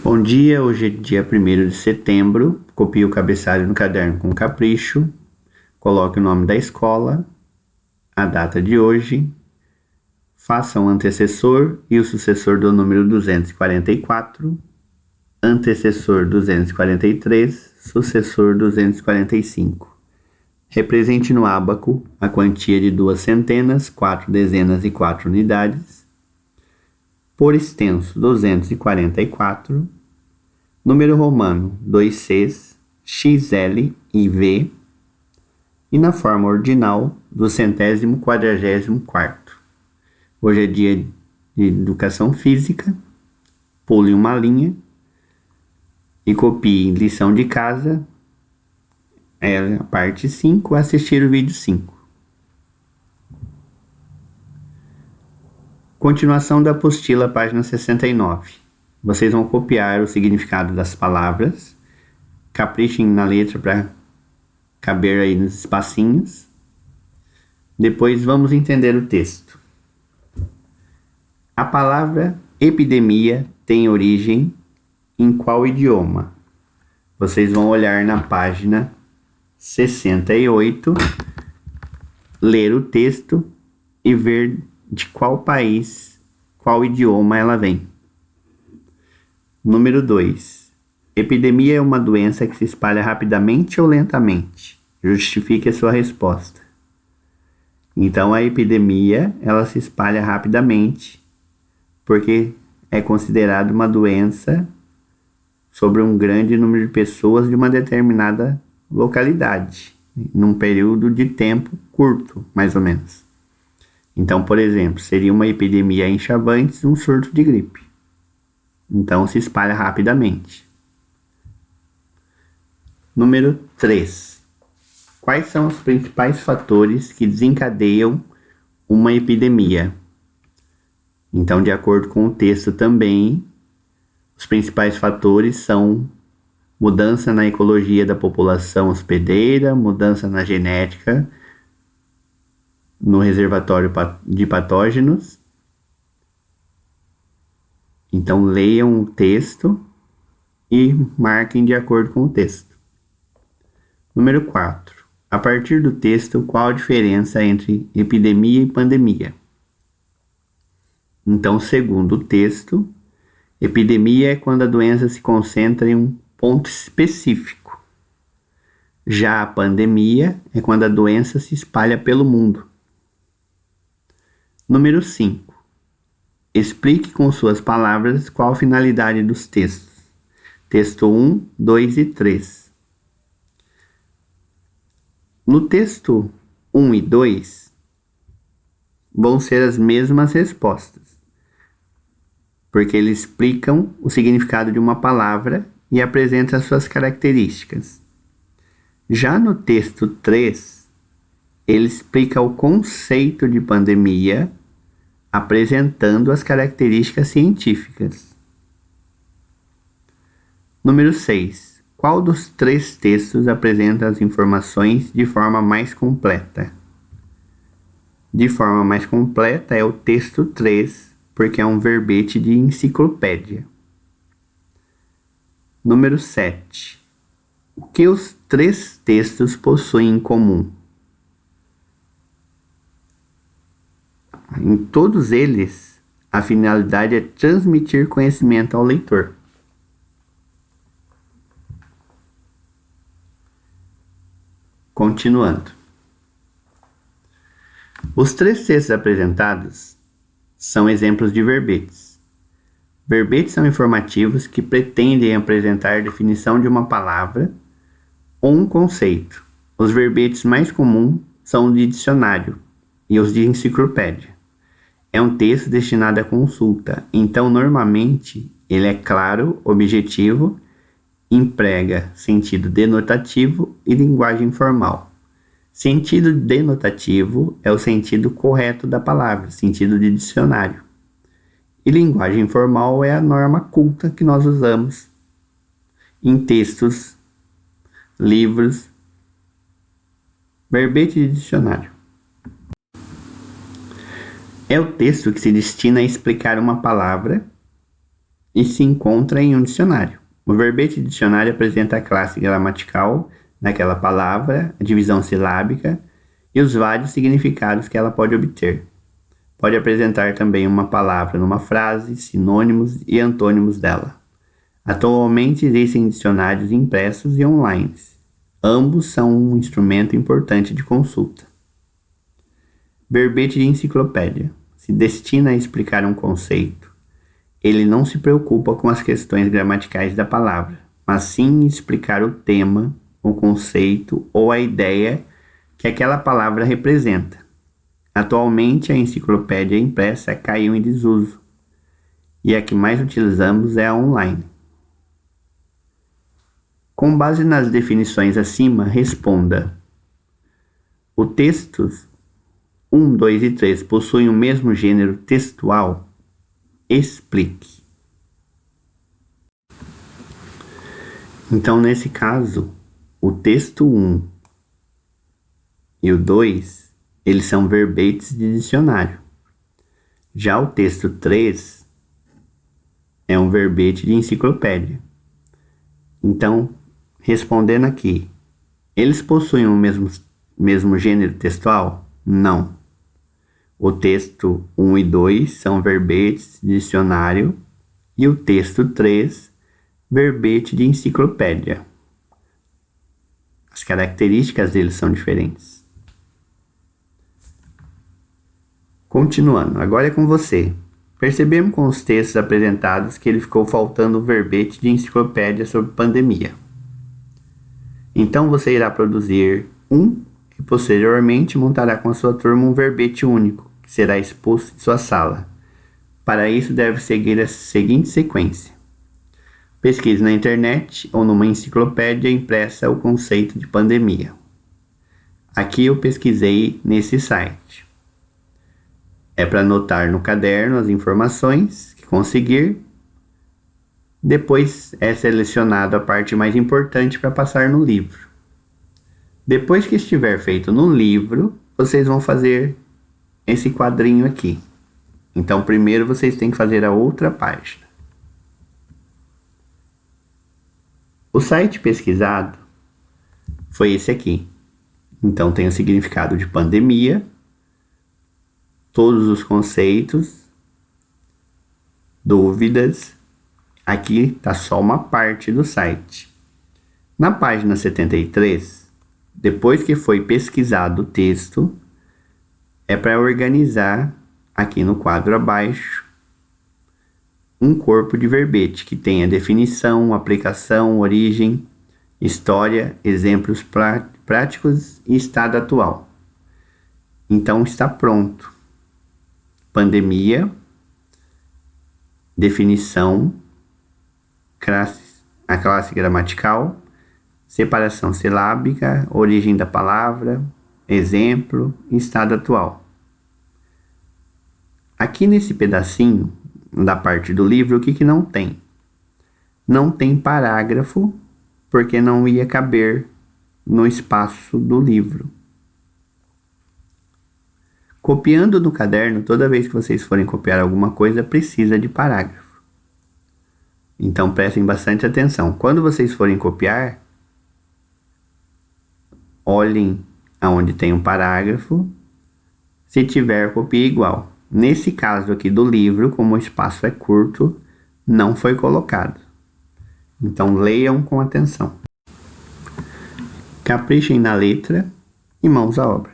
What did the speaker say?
Bom dia, hoje é dia 1º de setembro. Copie o cabeçalho no caderno com capricho. Coloque o nome da escola, a data de hoje. Faça um antecessor e o sucessor do número 244, antecessor 243, sucessor 245. Represente no ábaco a quantia de 2 centenas, 4 dezenas e 4 unidades. Por extenso 244, número romano 2Cs, XL e V, e na forma ordinal do 144º. Hoje é dia de educação física. Pule uma linha e copie lição de casa, a parte 5, assistir o vídeo 5. Continuação da apostila, página 69. Vocês vão copiar o significado das palavras. Caprichem na letra para caber aí nos espacinhos. Depois vamos entender o texto. A palavra epidemia tem origem em qual idioma? Vocês vão olhar na página 68, ler o texto e ver de qual país, qual idioma ela vem. Número 2. Epidemia é uma doença que se espalha rapidamente ou lentamente? Justifique a sua resposta. Então, a epidemia, ela se espalha rapidamente, porque é considerada uma doença sobre um grande número de pessoas de uma determinada localidade, num período de tempo curto, mais ou menos. Então, por exemplo, seria uma epidemia em Chavantes, um surto de gripe. Então, se espalha rapidamente. Número 3. Quais são os principais fatores que desencadeiam uma epidemia? Então, de acordo com o texto também, os principais fatores são mudança na ecologia da população hospedeira, mudança na genética, no reservatório de patógenos. Então, leiam o texto e marquem de acordo com o texto. Número 4. A partir do texto, qual a diferença entre epidemia e pandemia? Então, segundo o texto, epidemia é quando a doença se concentra em um ponto específico. Já a pandemia é quando a doença se espalha pelo mundo. Número 5. Explique com suas palavras qual a finalidade dos textos. Texto 1, 2 e 3. No texto 1 e 2, vão ser as mesmas respostas, porque eles explicam o significado de uma palavra e apresentam as suas características. Já no texto 3, ele explica o conceito de pandemia, apresentando as características científicas. Número 6. Qual dos 3 textos apresenta as informações de forma mais completa? De forma mais completa é o texto 3, porque é um verbete de enciclopédia. Número 7. O que os 3 textos possuem em comum? Em todos eles, a finalidade é transmitir conhecimento ao leitor. Continuando. Os 3 textos apresentados são exemplos de verbetes. Verbetes são informativos que pretendem apresentar a definição de uma palavra ou um conceito. Os verbetes mais comuns são os de dicionário e os de enciclopédia. É um texto destinado à consulta, então normalmente ele é claro, objetivo, emprega sentido denotativo e linguagem formal. Sentido denotativo é o sentido correto da palavra, sentido de dicionário. E linguagem formal é a norma culta que nós usamos em textos, livros, verbete de dicionário. É o texto que se destina a explicar uma palavra e se encontra em um dicionário. O verbete dicionário apresenta a classe gramatical daquela palavra, a divisão silábica e os vários significados que ela pode obter. Pode apresentar também uma palavra numa frase, sinônimos e antônimos dela. Atualmente existem dicionários impressos e online. Ambos são um instrumento importante de consulta. Verbete de enciclopédia. Se destina a explicar um conceito. Ele não se preocupa com as questões gramaticais da palavra, mas sim em explicar o tema, o conceito ou a ideia que aquela palavra representa. Atualmente, a enciclopédia impressa caiu em desuso, e a que mais utilizamos é a online. Com base nas definições acima, responda: os textos 1, 2 e 3 possuem o mesmo gênero textual? Explique. Então, nesse caso, o texto 1 e o 2, eles são verbetes de dicionário. Já o texto 3 é um verbete de enciclopédia. Então, respondendo aqui, eles possuem o mesmo gênero textual? Não. O texto 1 e 2 são verbetes de dicionário e o texto 3, verbete de enciclopédia. As características deles são diferentes. Continuando, agora é com você. Percebemos com os textos apresentados que ele ficou faltando o verbete de enciclopédia sobre pandemia. Então você irá produzir um e posteriormente montará com a sua turma um verbete único, que será exposto em sua sala. Para isso deve seguir a seguinte sequência. Pesquise na internet ou numa enciclopédia impressa o conceito de pandemia. Aqui eu pesquisei nesse site. É para anotar no caderno as informações que conseguir. Depois é selecionado a parte mais importante para passar no livro. Depois que estiver feito no livro, vocês vão fazer esse quadrinho aqui. Então, primeiro vocês têm que fazer a outra página. O site pesquisado foi esse aqui. Então, tem o significado de pandemia, todos os conceitos, dúvidas. Aqui está só uma parte do site. Na página 73, depois que foi pesquisado o texto, é para organizar aqui no quadro abaixo um corpo de verbete que tenha definição, aplicação, origem, história, exemplos práticos e estado atual. Então está pronto. Pandemia, definição, a classe gramatical, separação silábica, origem da palavra, exemplo e estado atual. Aqui nesse pedacinho da parte do livro, o que não tem? Não tem parágrafo, porque não ia caber no espaço do livro. Copiando no caderno, toda vez que vocês forem copiar alguma coisa, precisa de parágrafo. Então prestem bastante atenção. Quando vocês forem copiar, olhem aonde tem um parágrafo. Se tiver, copie igual. Nesse caso aqui do livro, como o espaço é curto, não foi colocado. Então leiam com atenção. Caprichem na letra e mãos à obra.